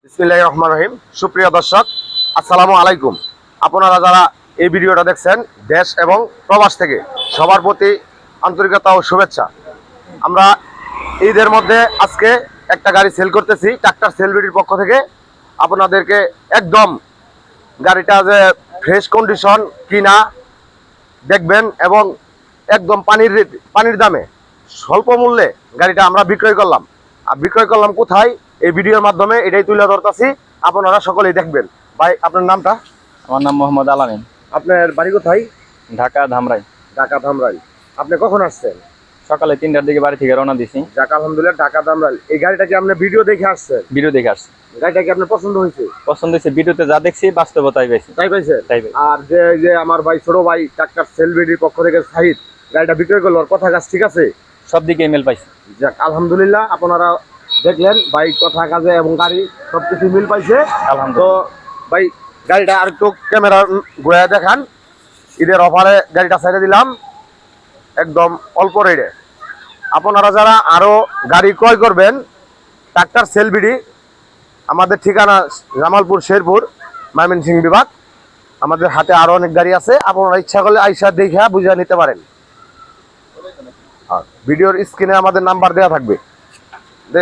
বিসমিল্লাহির রহমানির রহিম। সুপ্রিয় দর্শক, আসসালামু আলাইকুম। আপনারা যারা এই ভিডিওটা দেখছেন দেশ এবং প্রবাস থেকে, সবার প্রতি আন্তরিকতা ও শুভেচ্ছা। আমরা ঈদের মধ্যে আজকে একটা গাড়ি সেল করতেছি ট্রাক্টর সেলবিডির পক্ষ থেকে। আপনাদেরকে একদম গাড়িটা যে ফ্রেশ কন্ডিশন কিনা দেখবেন এবং একদম পানির দামে স্বল্প মূল্যে গাড়িটা আমরা বিক্রয় করলাম। আর বিক্রয় করলাম কোথায়, এই ভিডিওর মাধ্যমে এটাই তুলে ধরতেছি, আপনারা সকলেই দেখবেন। ভাই, আপনার নামটা? আমার নাম মোহাম্মদ আলামিন। আপনার বাড়ি কোথায়? ঢাকা ধামরাই। ঢাকা ধামরাই। আপনি কখন আসছেন? সকালে 3টার দিকে বাড়ি থেকে রওনা দিছি। যাক আলহামদুলিল্লাহ, ঢাকা ধামরাই। এই গাড়িটা কি আপনি ভিডিও দেখে আসছেন? ভিডিও দেখে আসছি। গাড়িটা কি আপনার পছন্দ হয়েছে? পছন্দ হয়েছে, ভিডিওতে যা দেখছি বাস্তবতাই বেশি। তাই পাইছেন? তাই পাইছি। আর যে যে আমার ভাই, ছোট ভাই, ট্রাক্টর সেলবিডির পক্ষ থেকে সাহিদ গাড়িটা বিক্রয় করলো, ওর কথা কাজ ঠিক আছে? সব দিকে ইমেল পাইছি। যাক আলহামদুলিল্লাহ, আপনারা দেখলেন ভাই কথা কাজে এবং গাড়ি সবকিছু মিল পাইছে। তো আলহামদুলিল্লাহ। ভাই, গাড়িটা আর একটু ক্যামেরা ঘুরে দেখান। ঈদের অফারে গাড়িটা ছেড়ে দিলাম একদম অল্প রেটে। আপনারা যারা আরো গাড়ি ক্রয় করবেন, ট্রাক্টর সেলবিডি, আমাদের ঠিকানা জামালপুর, শেরপুর, ময়মনসিংহ বিভাগ। আমাদের হাতে আরো অনেক গাড়ি আছে, আপনারা ইচ্ছা করলে আইসা দেখে বুঝে নিতে পারেন। আর ভিডিওর স্ক্রিনে আমাদের নাম্বার দেওয়া থাকবে। দে